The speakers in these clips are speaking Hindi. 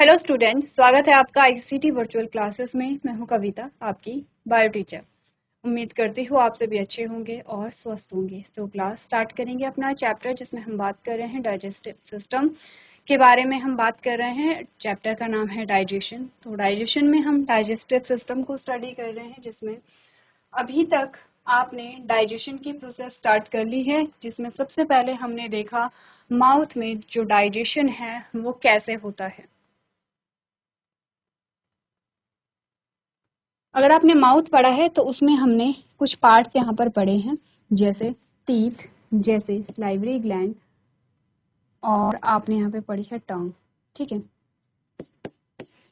हेलो स्टूडेंट, स्वागत है आपका आईसीटी वर्चुअल क्लासेस में। मैं हूं कविता, आपकी बायो टीचर। उम्मीद करती हूँ आप सभी अच्छे होंगे और स्वस्थ होंगे। तो क्लास स्टार्ट करेंगे अपना चैप्टर, जिसमें हम बात कर रहे हैं डाइजेस्टिव सिस्टम के बारे में। हम बात कर रहे हैं, चैप्टर का नाम है डाइजेशन। तो डाइजेशन में हम डाइजेस्टिव सिस्टम को स्टडी कर रहे हैं, जिसमें अभी तक आपने डाइजेशन की प्रोसेस स्टार्ट कर ली है, जिसमें सबसे पहले हमने देखा माउथ में जो डाइजेशन है वो कैसे होता है। अगर आपने माउथ पढ़ा है तो उसमें हमने कुछ पार्ट्स यहाँ पर पढ़े हैं, जैसे टीथ, जैसे सलाइवरी ग्लैंड, और आपने यहाँ पे पढ़ी है टंग। ठीक है,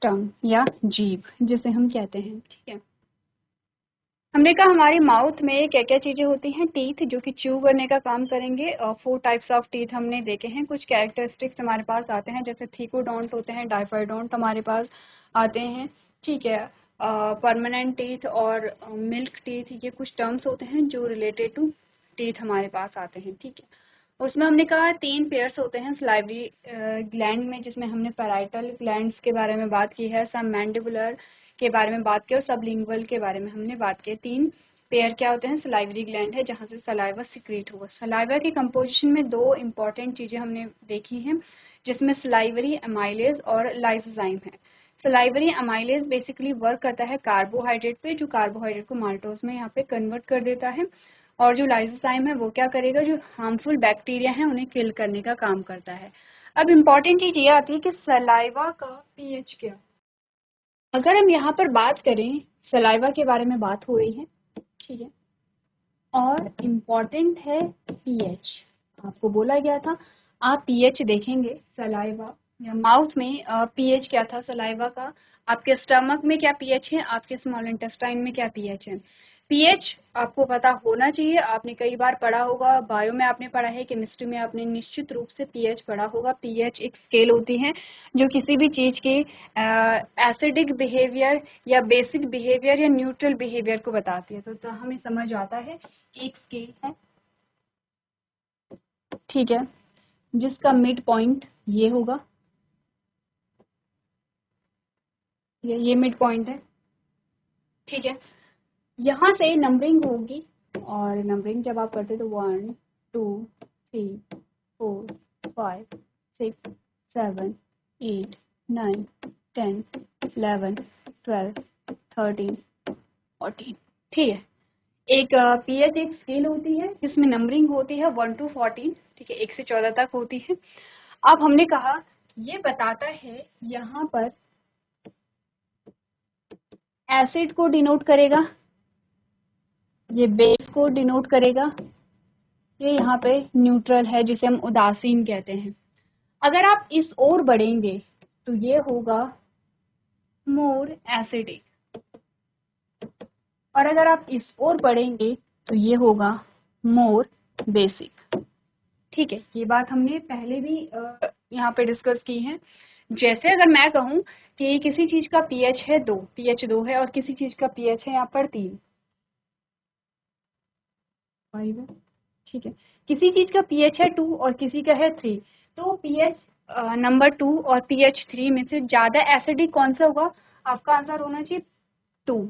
टंग या जीभ जिसे हम कहते हैं। ठीक है, हमने कहा हमारी माउथ में क्या क्या चीजें होती हैं। टीथ जो कि च्यू करने का काम करेंगे, और 4 टाइप्स ऑफ टीथ हमने देखे हैं। कुछ कैरेक्टरिस्टिक्स हमारे पास आते हैं, जैसे थीकोडोंट होते हैं, डाइफाइडोंट हमारे पास आते हैं। ठीक है, परमानेंट टीथ और मिल्क टीथ, ये कुछ टर्म्स होते हैं जो रिलेटेड टू टीथ हमारे पास आते हैं। ठीक है, उसमें हमने कहा 3 पेयर्स होते हैं सलाइवरी ग्लैंड में, जिसमें हमने पैराइटल ग्लैंड्स के बारे में बात की है, सब मैंडिबुलर के बारे में बात की, और सबलिंगुअल के बारे में हमने बात की। 3 पेयर क्या होते हैं, सलाइवरी ग्लैंड है जहाँ से सलाइवा सिक्रीट होगा। सलाइवा की कंपोजिशन में 2 इंपॉर्टेंट चीजें हमने देखी हैं, जिसमें सलाइवरी अमाइलेज और लाइसोजाइम है। सलाइवरी अमाइलेज बेसिकली वर्क करता है कार्बोहाइड्रेट पे, जो कार्बोहाइड्रेट को माल्टोज में यहाँ पे कन्वर्ट कर देता है, और जो लाइसोजाइम है वो क्या करेगा, जो हार्मफुल बैक्टीरिया हैं उन्हें किल करने का काम करता है। अब इम्पॉर्टेंट चीज ये आती है कि सलाइवा का पीएच क्या। अगर हम यहाँ पर बात करें, सलाइवा के बारे में बात हो रही है, ठीक है, और इम्पॉर्टेंट है पीएच। आपको बोला गया था आप पीएच देखेंगे सलाइवा या माउथ में। पीएच क्या था सलाइवा का, आपके स्टमक में क्या पीएच है, आपके स्मॉल इंटेस्टाइन में क्या पीएच है। पीएच आपको पता होना चाहिए, आपने कई बार पढ़ा होगा, बायो में आपने पढ़ा है, केमिस्ट्री में आपने निश्चित रूप से पीएच पढ़ा होगा। पीएच एक स्केल होती है जो किसी भी चीज के एसिडिक बिहेवियर या बेसिक बिहेवियर या न्यूट्रल बिहेवियर को बताती है। तो हमें समझ आता है एक स्केल है, ठीक है, जिसका मिड पॉइंट ये होगा, ये मिड पॉइंट है। ठीक है, यहाँ से नंबरिंग होगी, और नंबरिंग जब आप करते तो 1 2 3 4 5 6 7 8 9 10 11 12 13 14। ठीक है, एक पीएच एक स्केल होती है जिसमें नंबरिंग होती है 1 to 14। ठीक है, 1 से 14 तक होती है। अब हमने कहा ये बताता है, यहाँ पर एसिड को डिनोट करेगा, ये बेस को डिनोट करेगा, ये यहाँ पे न्यूट्रल है जिसे हम उदासीन कहते हैं। अगर आप इस ओर बढ़ेंगे तो ये होगा मोर एसिडिक, और अगर आप इस ओर बढ़ेंगे तो ये होगा मोर बेसिक। ठीक है, ये बात हमने पहले भी यहाँ पे डिस्कस की है। जैसे अगर मैं कहूँ कि किसी चीज का पीएच है 2, पीएच 2 है, और किसी चीज का पीएच है यहाँ पर 3, 5 है। ठीक है, किसी चीज का पीएच है 2 और किसी का है 3, तो पीएच नंबर 2 और पीएच 3 में से ज्यादा एसिडिक कौन सा होगा, आपका आंसर होना चाहिए 2।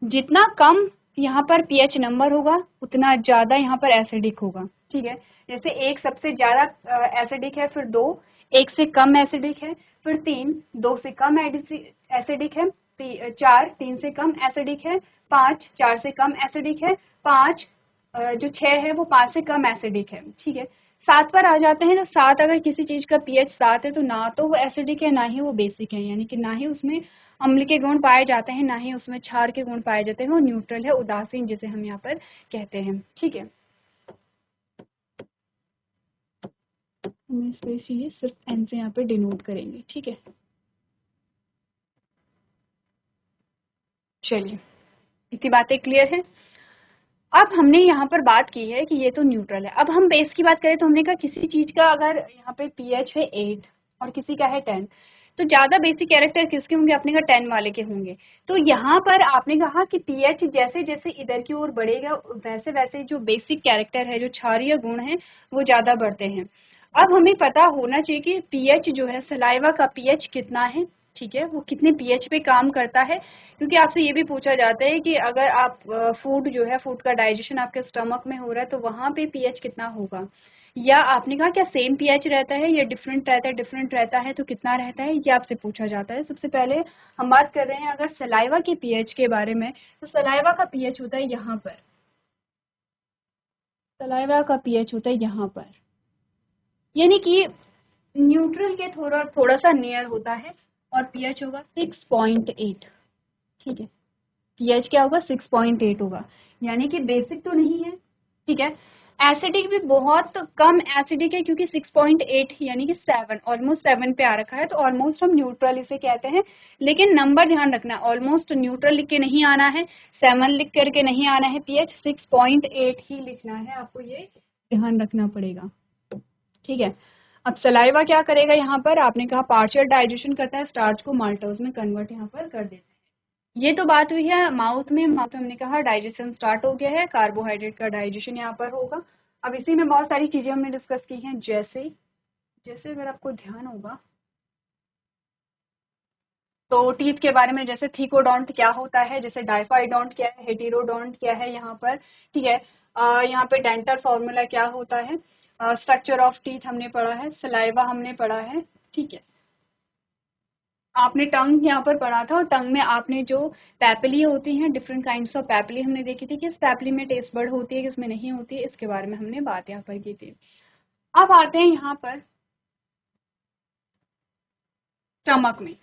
जितना कम यहाँ पर पीएच नंबर होगा उतना ज्यादा यहाँ पर एसिडिक होगा। ठीक है, जैसे 1 सबसे ज्यादा एसिडिक है, फिर 2 1 से कम एसिडिक है, फिर 3 2 से कम एसिडिक है, 4 3 से कम एसिडिक है, 5 4 से कम एसिडिक है, 5 जो 6 है वो 5 से कम एसिडिक है। ठीक है, 7 पर आ जाते हैं। तो 7, अगर किसी चीज का पीएच 7 है तो ना तो वो एसिडिक है ना ही वो बेसिक है, यानी कि ना ही उसमें अम्ल के गुण पाए जाते हैं ना ही उसमें क्षार के गुण पाए जाते हैं, वो न्यूट्रल है, उदासीन जिसे हम यहाँ पर कहते हैं। ठीक है, हमें स्पेस चाहिए, सिर्फ एन से यहाँ पर डिनोट करेंगे। ठीक है, चलिए इतनी बातें क्लियर है। अब हमने यहाँ पर बात की है कि ये तो न्यूट्रल है। अब हम बेस की बात करें तो हमने कहा किसी चीज का अगर यहाँ पे पीएच है 8 और किसी का है 10, तो ज्यादा बेसिक कैरेक्टर किसके होंगे, अपने का 10 वाले के होंगे। तो यहाँ पर आपने कहा कि पीएच जैसे जैसे इधर की ओर बढ़ेगा वैसे वैसे जो बेसिक कैरेक्टर है, जो क्षारीय गुण है, वो ज्यादा बढ़ते हैं। अब हमें पता होना चाहिए कि पीएच जो है, सलाइवा का पीएच कितना है। ठीक है, वो कितने पीएच पे काम करता है, क्योंकि आपसे ये भी पूछा जाता है कि अगर आप फूड जो है, फूड का डाइजेशन आपके स्टमक में हो रहा है तो वहाँ पे पीएच कितना होगा, या आपने कहा क्या सेम पीएच रहता है या डिफरेंट रहता है, डिफरेंट रहता है तो कितना रहता है, ये आपसे पूछा जाता है। सबसे पहले हम बात कर रहे हैं अगर सलाइवा के पीएच के बारे में, तो सलाइवा का पीएच होता है यहाँ पर, सलाइवा का पीएच होता है यहाँ पर, यानी कि न्यूट्रल के थोड़ा थोड़ा सा नियर होता है, और पीएच होगा 6.8। ठीक है, पीएच क्या होगा, 6.8 होगा, यानी कि बेसिक तो नहीं है। ठीक है, एसिडिक भी बहुत कम एसिडिक है, क्योंकि 6.8 यानी कि 7, ऑलमोस्ट 7 पे आ रखा है, तो ऑलमोस्ट हम न्यूट्रल इसे कहते हैं। लेकिन नंबर ध्यान रखना, ऑलमोस्ट न्यूट्रल लिख के नहीं आना है, 7 लिख करके नहीं आना है, पीएच 6.8 ही लिखना है, आपको ये ध्यान रखना पड़ेगा। ठीक है, अब सलाइवा क्या करेगा यहाँ पर, आपने कहा पार्शियल डाइजेशन करता है, स्टार्च को माल्टोज में कन्वर्ट यहाँ पर कर देता है। ये तो बात हुई है माउथ में हमने कहा डाइजेशन स्टार्ट हो गया है, कार्बोहाइड्रेट का डाइजेशन यहाँ पर होगा। अब इसी में बहुत सारी चीजें हमने डिस्कस की हैं, जैसे जैसे अगर आपको ध्यान होगा तो टीथ के बारे में, जैसे थीकोडोंट क्या होता है, जैसे डाइफाइडोंट क्या है, हेटेरोडोंट क्या है यहाँ पर। ठीक है, यहाँ पे डेंटल फॉर्मूला क्या होता है, स्ट्रक्चर ऑफ टीथ हमने पढ़ा है, सलाइवा हमने पढ़ा है। ठीक है, आपने टंग यहाँ पर पढ़ा था, और टंग में आपने जो पैपिली होती हैं, डिफरेंट काइंड्स ऑफ पैपिली हमने देखी थी, किस पैपिली में टेस्ट बर्ड होती है, किसमें नहीं होती है, इसके बारे में हमने बात यहाँ पर की थी। अब आते हैं यहाँ पर स्टमक में।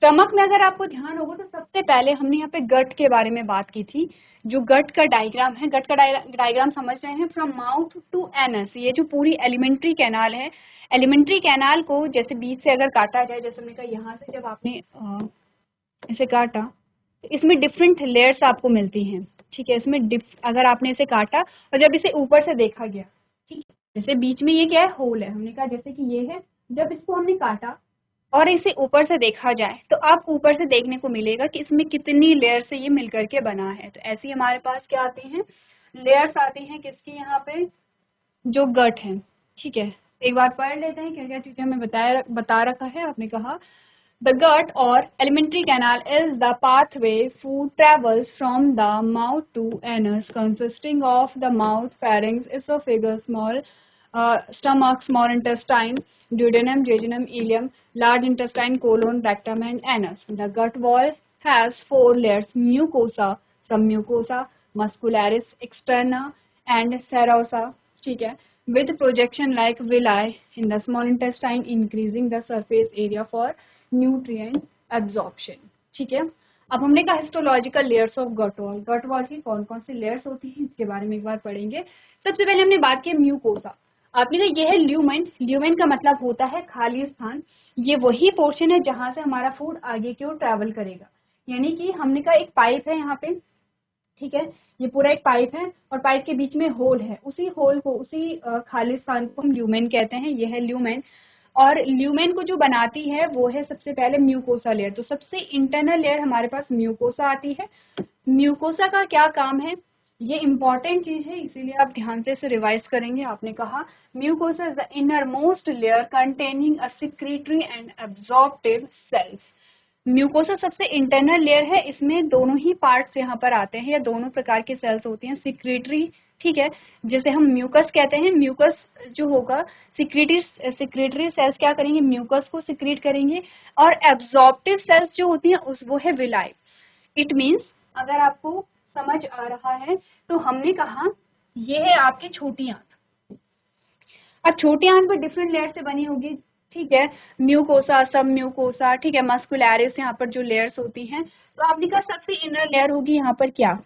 स्टमक में अगर आपको ध्यान होगा तो सबसे पहले हमने यहाँ पे गट के बारे में बात की थी। जो गट का डायग्राम है, गट का डायग्राम समझ रहे हैं, फ्रॉम माउथ टू एनस, ये जो पूरी एलिमेंट्री कैनाल है, एलिमेंट्री कैनाल को जैसे बीच से अगर काटा जाए, जैसे हमने कहा यहाँ से जब आपने इसे काटा तो इसमें डिफरेंट लेयर्स आपको मिलती हैं। ठीक है, इसमें अगर आपने इसे काटा और जब इसे ऊपर से देखा गया, ठीक है, जैसे बीच में ये क्या है, होल है, हमने कहा जैसे कि ये है, जब इसको हमने काटा और इसे ऊपर से देखा जाए तो आप ऊपर से देखने को मिलेगा कि इसमें कितनी लेयर से ये मिलकर के बना है। तो ऐसी हमारे पास क्या आती हैं, लेयर्स आती हैं, किसकी, यहाँ पे जो गट है। ठीक है, एक बार पढ़ लेते हैं क्या क्या चीजें हमें बता रखा है। आपने कहा the gut or alimentary canal is the pathway food travels from the mouth to anus, consisting of the mouth, pharynx, esophagus, small stomach, small intestine, duodenum, jejunum, ileum, large intestine, colon, rectum, and anus. The gut wall has 4 layers: mucosa, submucosa, muscularis externa, and serosa. ठीक है, with projection like villi in the small intestine, increasing the surface area for nutrient absorption. ठीक है, अब हमने कहा histological layers of gut wall, gut wall की कौन कौन सी लेयर्स होती हैं इसके बारे में एक बार पढ़ेंगे। सबसे पहले हमने बात की म्यूकोसा। आपने कहा यह है ल्यूमेन, ल्यूमेन का मतलब होता है खाली स्थान, ये वही पोर्शन है जहां से हमारा फूड आगे की ओर ट्रैवल करेगा, यानी कि हमने कहा एक पाइप है यहाँ पे। ठीक है, ये पूरा एक पाइप है और पाइप के बीच में होल है, उसी होल को, उसी खाली स्थान को हम ल्यूमेन कहते हैं, यह है ल्यूमेन। और ल्यूमेन को जो बनाती है वो है सबसे पहले म्यूकोसा लेयर। तो सबसे इंटरनल लेयर हमारे पास म्यूकोसा आती है। म्यूकोसा का क्या काम है, ये इंपॉर्टेंट चीज है, इसीलिए आप ध्यान से इसे रिवाइज करेंगे। आपने कहा mucosa is the innermost layer containing a secretory and absorptive cells. Mucosa सबसे इंटरनल लेयर है, इसमें दोनों ही पार्ट्स यहाँ पर आते हैं, या दोनों प्रकार के सेल्स होती हैं, सिक्रीटरी, ठीक है, जिसे हम म्यूकस कहते हैं। म्यूकस जो होगा, सिक्रीटरी सेल्स क्या करेंगे, म्यूकस को सिक्रीट करेंगे, और एब्जॉर्प्टिव सेल्स जो होती हैं उस वो है विलाई। इट मीन्स, अगर आपको समझ आ रहा है तो हमने कहा ये है आपकी छोटी आंत। अब छोटी आंत पर डिफरेंट लेयर से बनी होगी, ठीक है, म्यूकोसा, सब म्यूकोसा, ठीक है, मस्कुलैरिस, यहाँ पर जो लेयर्स होती हैं। तो आपने कहा सबसे इनर लेयर होगी यहाँ पर क्या,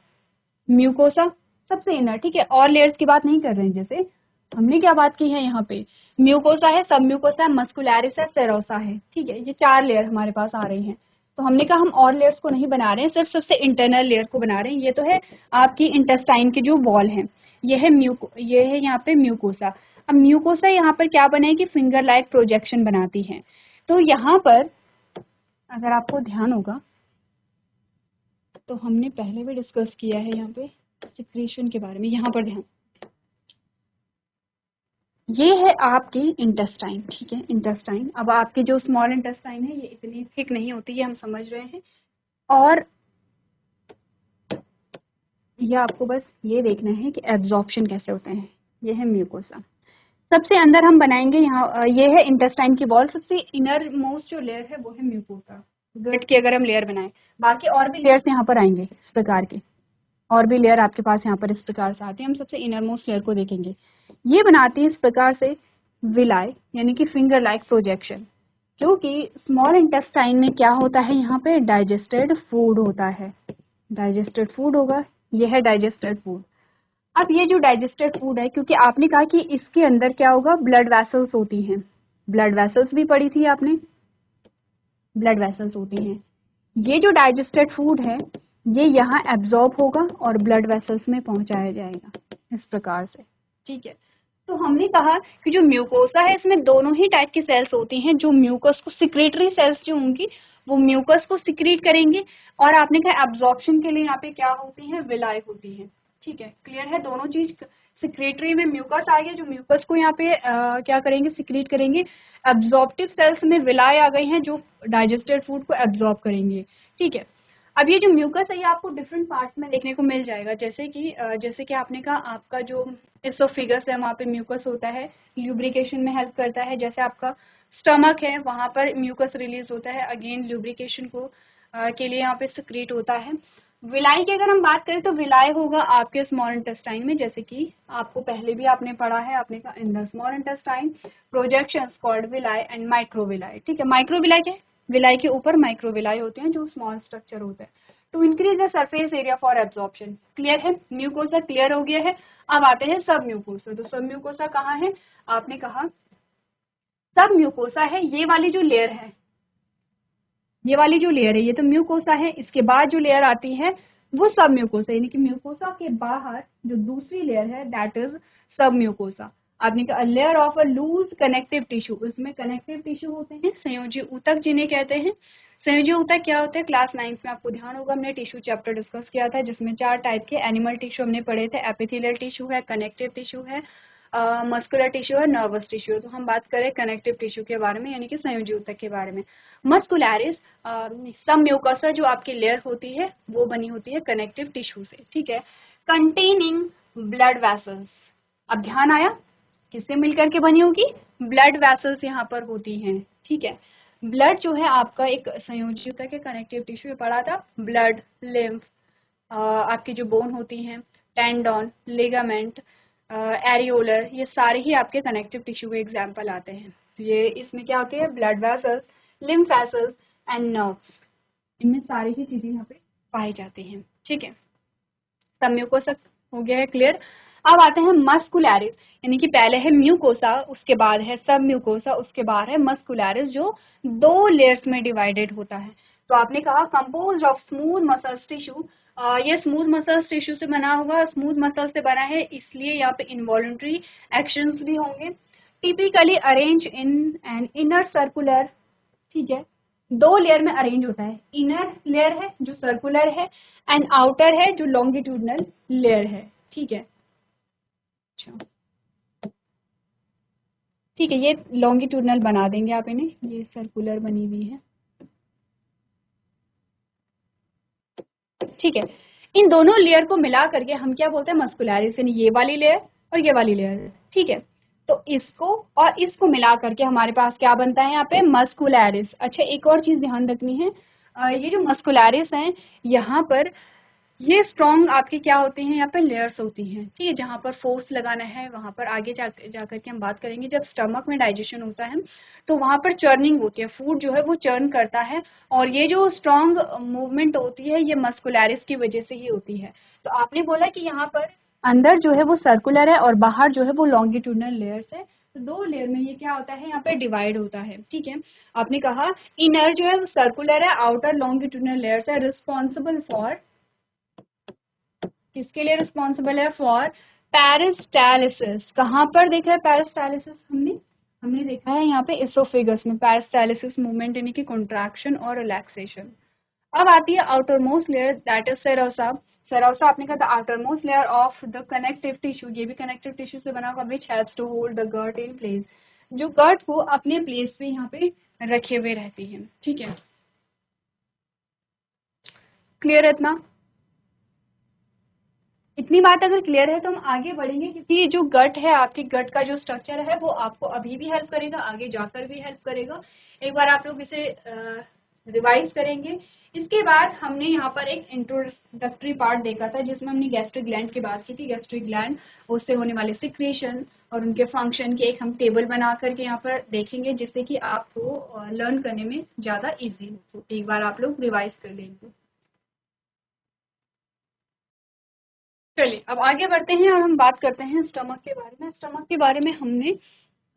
म्यूकोसा, सबसे इनर। ठीक है, और लेयर्स की बात नहीं कर रहे हैं, जैसे हमने क्या बात की है यहाँ पे, म्यूकोसा है, सब म्यूकोसा है, मस्कुलैरिस है, सेरोसा है। ठीक है, ये 4 लेयर हमारे पास आ रही हैं। तो हमने कहा हम और लेयर्स को नहीं बना रहे हैं, सिर्फ सबसे इंटरनल लेयर को बना रहे हैं। ये तो है आपकी इंटेस्टाइन की जो वॉल है, ये है ये है यहाँ पे म्यूकोसा। अब म्यूकोसा यहाँ पर क्या बनाएगी, फिंगर लाइक प्रोजेक्शन बनाती है। तो यहाँ पर अगर आपको ध्यान होगा तो हमने पहले भी डिस्कस किया है यहाँ पे सिक्रीशन के बारे में। यहाँ पर ध्यान, ये है आपकी इंटेस्टाइन, ठीक है, इंटेस्टाइन। अब आपके जो स्मॉल इंटेस्टाइन है ये इतनी थिक नहीं होती, ये हम समझ रहे हैं। और ये आपको बस ये देखना है कि एब्जॉर्प्शन कैसे होते हैं। ये है म्यूकोसा। सबसे अंदर हम बनाएंगे यहाँ, ये है इंटेस्टाइन की वॉल। सबसे इनर मोस्ट जो लेयर है वो है म्यूकोसा, गट की अगर हम लेयर बनाएं। बाकी और भी लेयर्स यहाँ पर आएंगे इस प्रकार के, और भी लेयर आपके पास यहाँ पर इस प्रकार से आती है। हम सबसे इनर मोस्ट लेयर को देखेंगे। ये बनाती है इस प्रकार से विलाई, यानी कि फिंगर लाइक प्रोजेक्शन। क्योंकि स्मॉल इंटेस्टाइन में क्या होता है, यहाँ पे डाइजेस्टेड फूड होता है, डाइजेस्टेड फूड होगा, यह है डाइजेस्टेड फूड। अब ये जो डाइजेस्टेड फूड है, क्योंकि आपने कहा कि इसके अंदर क्या होगा, ब्लड वेसल्स होती हैं, ब्लड वेसल्स भी पढ़ी थी आपने, ब्लड वेसल्स होती हैं। ये जो डाइजेस्टेड फूड है ये यहाँ एब्जॉर्ब होगा और ब्लड वेसल्स में पहुंचाया जाएगा इस प्रकार से, ठीक है। तो हमने कहा कि जो म्यूकोसा है इसमें दोनों ही टाइप की सेल्स होती हैं। जो म्यूकस को, सिक्रेटरी सेल्स जो होंगी वो म्यूकस को सिक्रीट करेंगे, और आपने कहा एब्जॉर्प्शन के लिए यहाँ पे क्या होती है, विलाई होती है, ठीक है। क्लियर है, दोनों चीज। सिक्रेटरी में म्यूकस आ गया, जो म्यूकस को यहाँ पे क्या करेंगे, सिक्रीट करेंगे। एब्जॉर्प्टिव सेल्स में विलाई आ गई हैं जो डाइजेस्टेड फूड को एब्जॉर्ब करेंगे, ठीक है। अब ये जो म्यूकस है ये आपको डिफरेंट पार्ट्स में देखने को मिल जाएगा, जैसे कि आपने कहा आपका जो एसोफिगस है वहाँ पे म्यूकस होता है, ल्यूब्रिकेशन में हेल्प करता है। जैसे आपका स्टमक है वहाँ पर म्यूकस रिलीज होता है, अगेन ल्यूब्रिकेशन को के लिए यहाँ पे सिक्रीट होता है। विलाई की अगर हम बात करें तो विलाई होगा आपके स्मॉल इंटेस्टाइन में, जैसे कि आपको पहले भी आपने पढ़ा है, आपने कहा in the small intestine projections called villi and microvilli, ठीक है। माइक्रोविलाई क्या है, विलाई के ऊपर माइक्रोविलाई होते हैं जो स्मॉल स्ट्रक्चर होता है to increase the surface area for absorption. Clear है, म्यूकोसा क्लियर हो गया है। अब आते हैं सब म्यूकोसा। तो सब म्यूकोसा कहाँ है, आपने कहा सब म्यूकोसा है ये वाली जो लेयर है, ये वाली जो लेयर है ये तो म्यूकोसा है। इसके बाद जो लेयर आती है वो सब म्यूकोसा, यानी कि म्यूकोसा के बाहर जो दूसरी लेयर है दैट इज सब म्यूकोसा। आपने कहा layer of a loose connective tissue, उसमें कनेक्टिव टिश्यू होते हैं, संयोजी ऊतक जिन्हें कहते हैं। संयोजी ऊतक क्या होते हैं, क्लास 9 में आपको ध्यान होगा हमने टिश्यू चैप्टर डिस्कस किया था जिसमें 4 टाइप के एनिमल टिश्यू हमने पढ़े थे। एपिथेलियल टिश्यू है, कनेक्टिव टिश्यू है, मस्कुलर टिश्यू है, नर्वस टिश्यू है। तो हम बात करें कनेक्टिव टिश्यू के बारे में, यानी कि संयोजी ऊतक के बारे में। मस्कुलरिस सब म्यूकोसा जो आपकी लेयर होती है वो बनी होती है कनेक्टिव टिश्यू से, ठीक है, कंटेनिंग ब्लड वेसल्स। अब ध्यान आया, किससे मिलकर के बनी होगी, ब्लड वेसल्स यहाँ पर होती हैं, ठीक है। ब्लड जो है आपका एक संयोजी ऊतक है, कनेक्टिव टिश्यू पढ़ा था, ब्लड, लिम्फ, आपकी जो बोन होती हैं, टेंडन, लिगामेंट, एरियोलर, ये सारे ही आपके कनेक्टिव टिश्यू के एग्जाम्पल आते हैं। ये इसमें क्या होते हैं, blood vessels, lymph vessels and nerves, इनमें सारी ही चीजें यहाँ पे पाई जाती हैं, ठीक है। सब म्यूकोसा हो गया है क्लियर। अब आते हैं मस्कुलरिस, यानी कि पहले है म्यूकोसा, उसके बाद है सब म्यूकोसा, उसके बाद है मस्कुलरिस जो 2 लेयर्स में डिवाइडेड होता है। तो आपने कहा composed of smooth muscles tissue, ये स्मूथ मसल्स टिश्यू से बना होगा, स्मूथ मसल से बना है इसलिए यहाँ पे इनवॉलंटरी एक्शंस भी होंगे। Typically arrange in an inner circular, ठीक है, 2 लेयर में अरेंज होता है। इनर लेयर है जो सर्कुलर है एंड आउटर है जो लॉन्गिट्यूडनल लेयर है, ठीक है। अच्छा, ठीक है, ये लॉन्गिट्यूडनल बना देंगे आप इन्हें, ये सर्कुलर बनी हुई है, ठीक है। इन दोनों लेयर को मिला करके हम क्या बोलते हैं, मस्कुलरिस, यानी ये वाली लेयर और ये वाली लेयर, ठीक है। तो इसको और इसको मिला करके हमारे पास क्या बनता है यहाँ पे, मस्कुलरिस। अच्छा, एक और चीज ध्यान रखनी है, ये जो मस्कुलरिस हैं यहाँ पर ये स्ट्रॉन्ग आपकी क्या होती हैं, यहाँ पे लेयर्स होती हैं, ठीक है। जहाँ पर फोर्स लगाना है वहाँ पर आगे जाकर के हम बात करेंगे। जब स्टमक में डाइजेशन होता है तो वहाँ पर चर्निंग होती है, फूड जो है वो चर्न करता है, और ये जो स्ट्रॉन्ग मूवमेंट होती है ये मस्कुलरिस की वजह से ही होती है। तो आपने बोला कि यहाँ पर अंदर जो है वो सर्कुलर है और बाहर जो है वो लॉन्गिट्यूडनल लेयर्स है, तो 2 लेयर में ये क्या होता है, यहाँ पे डिवाइड होता है, ठीक है। आपने कहा इनर जो है वो सर्कुलर है, आउटर लॉन्गिट्यूडनल लेयर्स है, रिस्पॉन्सिबल फॉर, किसके लिए रिस्पॉन्सिबल है, फॉर पेरिस्टालिसिस। कहाँ पर देखा है पेरिस्टालिसिस, हमने देखा है यहाँ पे इसोफेगस में, पेरिस्टालिसिस मूवमेंट यानी कि कॉन्ट्रैक्शन और रिलैक्सेशन। अब आती है outermost layer that is serosa. Serosa आपने कहा the outermost layer of the connective tissue, ये भी कनेक्टिव टिश्यू से बना होगा, which has to hold the gut in place, जो गट को अपने प्लेस पे यहाँ पे रखे हुए रहती है। ठीक है, क्लियर है इतना? इतनी बात अगर क्लियर है तो हम आगे बढ़ेंगे, क्योंकि जो गट है, आपके गट का जो स्ट्रक्चर है वो आपको अभी भी हेल्प करेगा, आगे जाकर भी हेल्प करेगा। एक बार आप लोग इसे रिवाइज करेंगे। इसके बाद हमने यहाँ पर एक इंट्रोडक्टरी पार्ट देखा था जिसमें हमने गैस्ट्रिक ग्लैंड की बात की थी। गैस्ट्रिक ग्लैंड, उससे होने वाले सिक्रेशन और उनके फंक्शन के एक हम टेबल बना करके यहाँ पर देखेंगे, जिससे कि आपको लर्न करने में ज़्यादा ईजी हो। तो एक बार आप लोग रिवाइज कर लेंगे। चलिए अब आगे बढ़ते हैं और हम बात करते हैं स्टमक के बारे में। स्टमक के बारे में हमने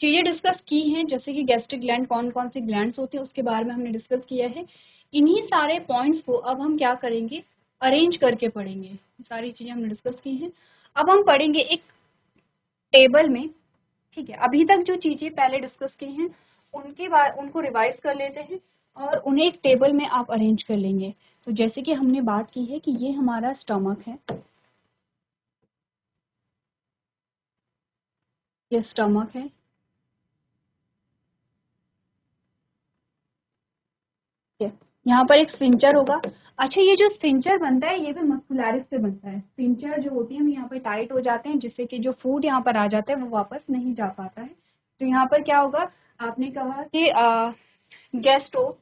चीज़ें डिस्कस की हैं, जैसे कि गैस्ट्रिक ग्लैंड, कौन कौन सी ग्लैंड्स होते हैं उसके बारे में हमने डिस्कस किया है। इन्हीं सारे पॉइंट्स को अब हम क्या करेंगे, अरेंज करके पढ़ेंगे। सारी चीज़ें हमने डिस्कस की हैं, अब हम पढ़ेंगे एक टेबल में। ठीक है, अभी तक जो चीज़ें पहले डिस्कस की हैं उनके बाद उनको रिवाइज कर लेते हैं और उन्हें एक टेबल में आप अरेंज कर लेंगे। तो जैसे कि हमने बात की है कि ये हमारा स्टमक है, ये स्टमक है, यहाँ पर एक स्फिंक्टर होगा। अच्छा, ये जो स्फिंक्टर बनता है ये भी मस्कुलरिस से बनता है। स्फिंक्टर जो होती है हम यहाँ पर टाइट हो जाते हैं, जिससे कि जो फूड यहाँ पर आ जाता है वो वापस नहीं जा पाता है। तो यहाँ पर क्या होगा, आपने कहा कि गैस्ट्रो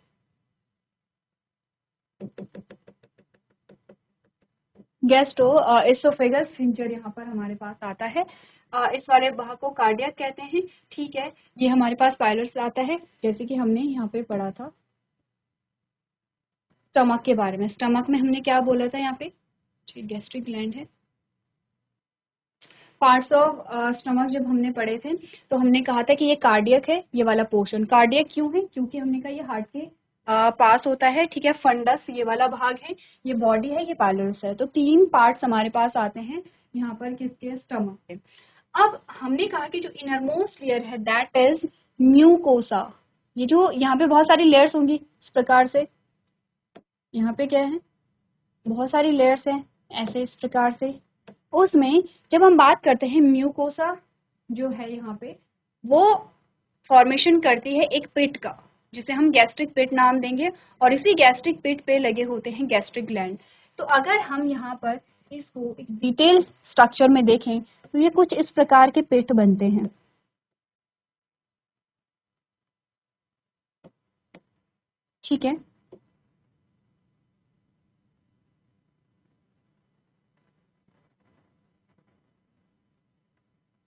एसोफेगस स्फिंक्टर यहाँ पर हमारे पास आता है। इस वाले भाग को कार्डियक कहते हैं। ठीक है, ये हमारे पास पायलस आता है, जैसे कि हमने यहाँ पे पढ़ा था स्टमक के बारे में। स्टमक में हमने क्या बोला था, यहाँ पे गैस्ट्रिक ग्लैंड है। पार्ट्स ऑफ स्टमक जब हमने पढ़े थे तो हमने कहा था कि ये कार्डियक है, ये वाला पोर्शन। कार्डियक क्यों है, क्योंकि हमने कहा ये हार्ट के पास होता है। ठीक है, फंडस ये वाला भाग है, ये बॉडी है, ये पायलस है। तो तीन पार्ट्स हमारे पास आते हैं यहाँ पर किसके, स्टमक के। अब हमने कहा कि जो इनरमोस्ट लेयर है दैट इज म्यूकोसा। ये जो यहाँ पे बहुत सारी लेयर्स होंगी इस प्रकार से, यहाँ पे क्या है, बहुत सारी लेयर्स हैं ऐसे इस प्रकार से। उसमें जब हम बात करते हैं म्यूकोसा जो है यहाँ पे, वो फॉर्मेशन करती है एक पिट का, जिसे हम गैस्ट्रिक पिट नाम देंगे, और इसी गैस्ट्रिक पिट पे लगे होते हैं गैस्ट्रिक ग्लैंड। तो अगर हम यहाँ पर इसको एक डिटेल स्ट्रक्चर में देखें तो ये कुछ इस प्रकार के पिट बनते हैं। ठीक है,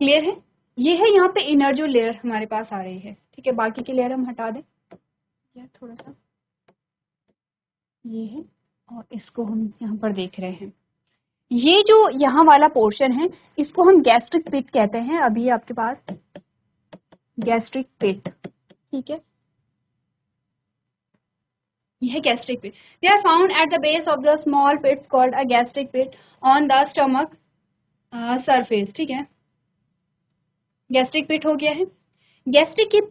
क्लियर है? ये है यहाँ पे इनर जो लेयर हमारे पास आ रही है। ठीक है, बाकी की लेयर हम हटा दें, या थोड़ा सा ये है, और इसको हम यहाँ पर देख रहे हैं। ये जो यहाँ वाला पोर्शन है इसको हम गैस्ट्रिक पिट कहते हैं। अभी आपके पास गैस्ट्रिक पिट, ठीक है, यह gastric pit. They are found at the base of the small pits called a gastric pit on the stomach surface. ठीक है, गैस्ट्रिक पिट हो गया है। गैस्ट्रिक की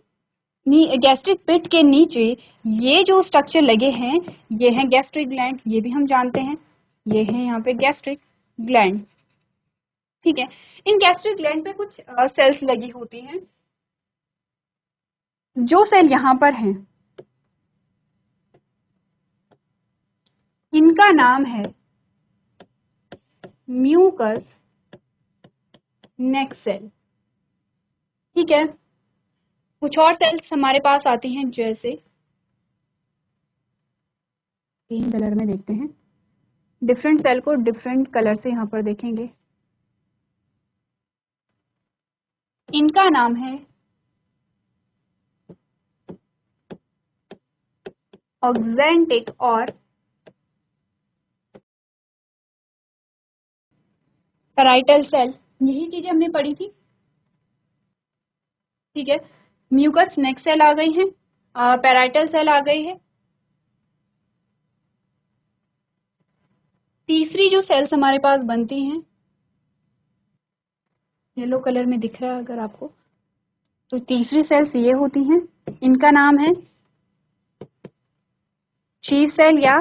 गैस्ट्रिक पिट के नीचे ये जो स्ट्रक्चर लगे हैं ये हैं गैस्ट्रिक ग्लैंड, ये भी हम जानते हैं, ये है यहाँ पे गैस्ट्रिक ग्लैंड। ठीक है, इन गैस्ट्रिक ग्लैंड पे कुछ सेल्स लगी होती हैं। जो सेल यहाँ पर हैं इनका नाम है म्यूकस नेक सेल। ठीक है, कुछ और सेल्स हमारे पास आती हैं, जैसे ग्रीन कलर में देखते हैं, डिफरेंट सेल को डिफरेंट कलर से यहाँ पर देखेंगे। इनका नाम है ऑक्जेंटिक और पैराइटल सेल। यही चीजें हमने पढ़ी थी। ठीक है, म्यूकस नेक सेल आ गई है, पैराइटल सेल आ गई है। तीसरी जो सेल्स हमारे पास बनती हैं, येलो कलर में दिख रहा है अगर आपको, तो तीसरी सेल्स ये होती हैं। इनका नाम है चीफ सेल या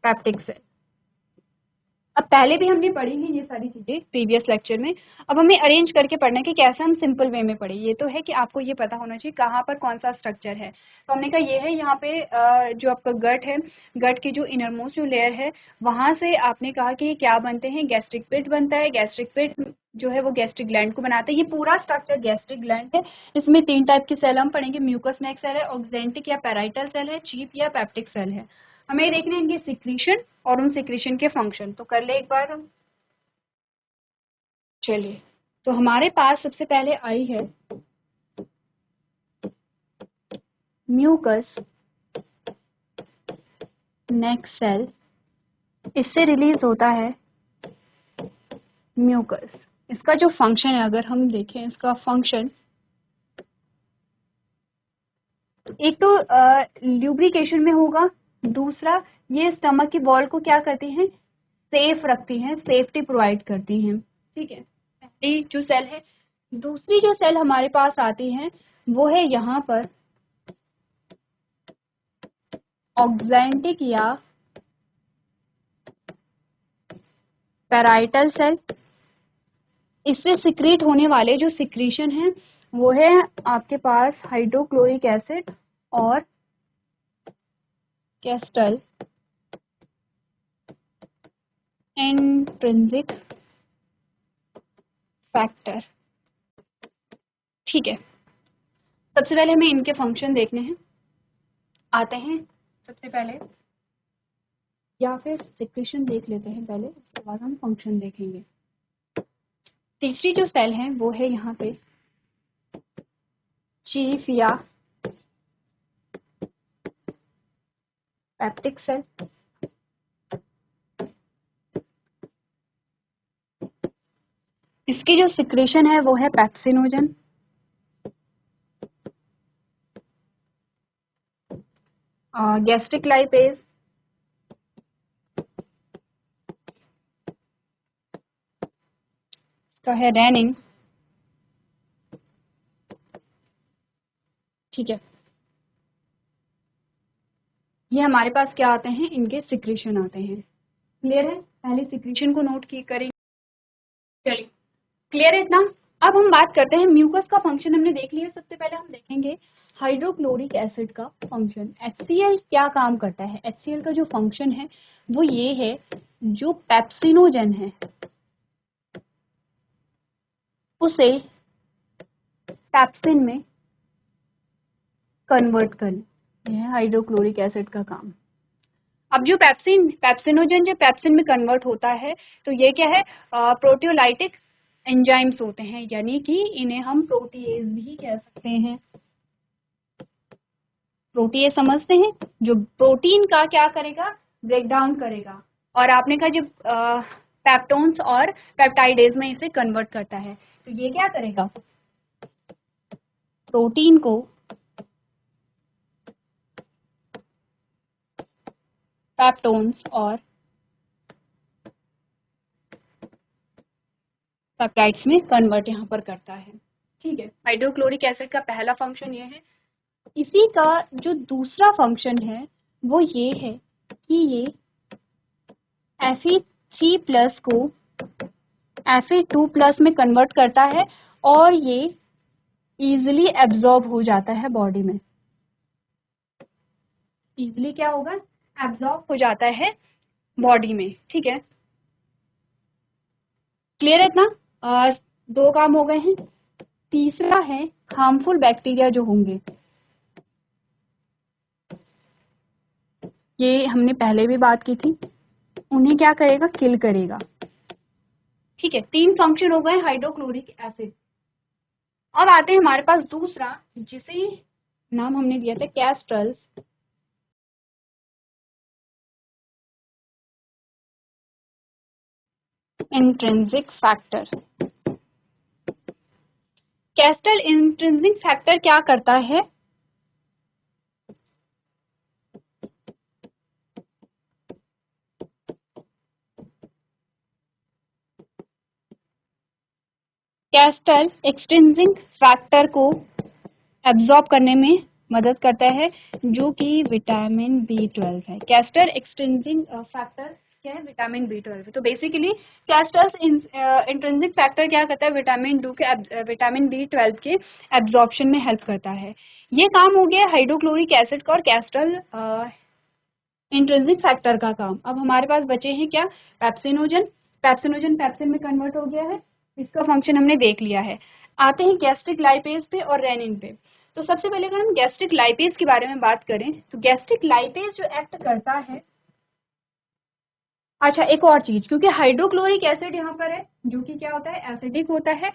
पैप्टिक सेल। अब पहले भी हमने पढ़ी है ये सारी चीजें प्रीवियस लेक्चर में, अब हमें अरेंज करके पढ़ना है कि कैसे हम सिंपल वे में पढ़े। ये तो है कि आपको ये पता होना चाहिए कहाँ पर कौन सा स्ट्रक्चर है। तो हमने कहा ये है यहाँ पे जो आपका गट है, गट की जो इनर मोस्ट जो लेयर है वहां से आपने कहा कि क्या बनते हैं, गैस्ट्रिक पिट बनता है। गैस्ट्रिक पिट जो है वो गैस्ट्रिक ग्लैंड को बनाता है। ये पूरा स्ट्रक्चर गैस्ट्रिक ग्लैंड है। इसमें 3 टाइप की सेल हम पढ़ेंगे, म्यूकस नेक सेल है, ऑक्जेंटिक या पैराइटल सेल है, चीफ या पैप्टिक सेल है। हमें देखना है इनके सिक्रीशन और उन सिक्रीशन के फंक्शन। तो कर ले एक बार हम। चलिए, तो हमारे पास सबसे पहले आई है म्यूकस नेक सेल। इससे रिलीज होता है म्यूकस। इसका जो फंक्शन है अगर हम देखें इसका फंक्शन, एक तो ल्यूब्रिकेशन में होगा, दूसरा ये स्टमक की वॉल को क्या करती हैं, सेफ रखती हैं, सेफ्टी प्रोवाइड करती हैं। ठीक है, पहली जो सेल है। दूसरी जो सेल हमारे पास आती है वो है यहाँ पर ऑक्जेंटिक या पैराइटल सेल। इससे सिक्रीट होने वाले जो सिक्रीशन है वो है आपके पास हाइड्रोक्लोरिक एसिड और कैस्टल इंट्रिंसिक फैक्टर। ठीक है, सबसे पहले हमें इनके फंक्शन देखने हैं। आते हैं सबसे पहले, या फिर सिक्रीशन देख लेते हैं पहले, उसके बाद हम फंक्शन देखेंगे। तीसरी जो सेल है वो है यहाँ पे चीफ या पैप्टिक सेल। इसकी जो सिक्रीशन है वो है पेप्सिनोजन। गैस्ट्रिक लाइपेज, का है रेनिन। ठीक है, ये हमारे पास क्या आते हैं, इनके सिक्रीशन आते हैं। क्लियर है, पहले सिक्रीशन को नोट की करेंगे। चलिए, क्लियर है इतना। अब हम बात करते हैं म्यूकस का फंक्शन हमने देख लिया। सबसे पहले हम देखेंगे हाइड्रोक्लोरिक एसिड का फंक्शन। HCl क्या काम करता है, HCl का जो फंक्शन है वो ये है, जो पेप्सिनोजन है उसे पैप्सिन में कन्वर्ट करना, यह है हाइड्रोक्लोरिक एसिड का काम। अब जो पेप्सिनोजन जब पैप्सिन में कन्वर्ट होता है तो ये क्या है, प्रोटियोलाइटिक एंजाइम्स होते हैं, यानी कि इन्हें हम प्रोटीएज भी कह सकते हैं। प्रोटीएज समझते हैं, जो प्रोटीन का क्या करेगा, ब्रेक डाउन करेगा। और आपने कहा जब पेप्टोन्स और पेप्टाइडेज में इसे कन्वर्ट करता है तो ये क्या करेगा, प्रोटीन को पेप्टोन्स और पेप्टाइड्स में कन्वर्ट यहाँ पर करता है। ठीक है, हाइड्रोक्लोरिक एसिड का पहला फंक्शन ये है। इसी का जो दूसरा फंक्शन है वो ये है कि ये Fe3+ को Fe2+ में कन्वर्ट करता है और ये इजीली एब्जॉर्ब हो जाता है बॉडी में। इजीली क्या होगा, एब्जॉर्ब हो जाता है बॉडी में। ठीक है, क्लियर है इतना। 2 काम हो गए हैं। तीसरा है हार्मफुल बैक्टीरिया जो होंगे, ये हमने पहले भी बात की थी, उन्हें क्या करेगा, किल करेगा। ठीक है, 3 फंक्शन हो गए हाइड्रोक्लोरिक एसिड। अब आते हैं हमारे पास दूसरा, जिसे नाम हमने दिया था Castle's intrinsic factor. Castle intrinsic factor क्या करता है, कैस्टल एक्सट्रिंसिक फैक्टर को एब्जॉर्ब करने में मदद करता है, जो कि विटामिन B12 है। कैस्टर एक्सट्रिंसिक फैक्टर क्या है? Vitamin B12। तो बेसिकली कैस्टर्स इंट्रिंसिक फैक्टर क्या करता है? विटामिन B12 के एब्जॉर्प्शन में हेल्प करता है। ये काम हो गया हाइड्रोक्लोरिक एसिड का और कैस्टल इंट्रिंसिक फैक्टर का काम। अब हमारे पास बचे हैं क्या? पेप्सिनोजन। पेप्सिनोजन पेप्सिन में कन्वर्ट हो गया है, इसका फंक्शन हमने देख लिया है। आते हैं गैस्ट्रिक लाइपेज पे और रेनिन पे। तो सबसे पहले अगर हम गैस्ट्रिक लाइपेज के बारे में बात करें तो गैस्ट्रिक लाइपेज जो एक्ट करता है, अच्छा एक और चीज, क्योंकि हाइड्रोक्लोरिक एसिड यहाँ पर है जो कि क्या होता है? एसिडिक होता है।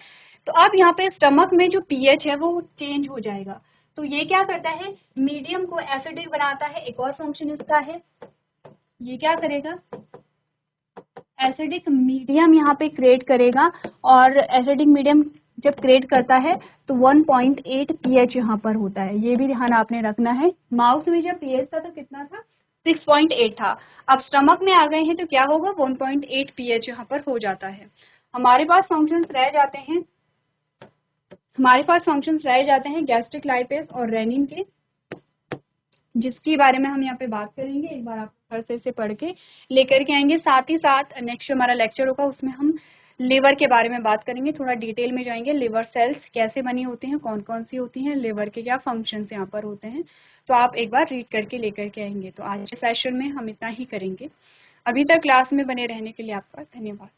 तो अब यहाँ पे स्टमक में जो पीएच है वो चेंज हो जाएगा। तो ये क्या करता है? मीडियम को एसिडिक बनाता है। एक और फंक्शन इसका है, ये क्या करेगा? एसिडिक मीडियम यहाँ पे क्रिएट करेगा, और एसिडिक मीडियम जब क्रिएट करता है तो 1.8 पीएच यहाँ पर होता है। ये भी ध्यान आपने रखना है। माउथ में जब पीएच था तो कितना था? 6.8 था। अब स्टमक में आ गए हैं तो क्या होगा? 1.8 पीएच यहाँ पर हो जाता है। हमारे पास फंक्शंस रह जाते हैं, गैस्ट्रिक लाइपेज और रेनिन के, जिसके बारे में हम यहाँ पे बात करेंगे। एक बार आप फिर से पढ़ के लेकर के आएंगे। साथ ही साथ नेक्स्ट जो हमारा लेक्चर होगा उसमें हम लिवर के बारे में बात करेंगे, थोड़ा डिटेल में जाएंगे। लिवर सेल्स कैसे बनी होती हैं, कौन कौन सी होती हैं, लिवर के क्या फंक्शंस यहाँ पर होते हैं, तो आप एक बार रीड करके लेकर के आएंगे। तो आज के सेशन में हम इतना ही करेंगे। अभी तक क्लास में बने रहने के लिए आपका धन्यवाद।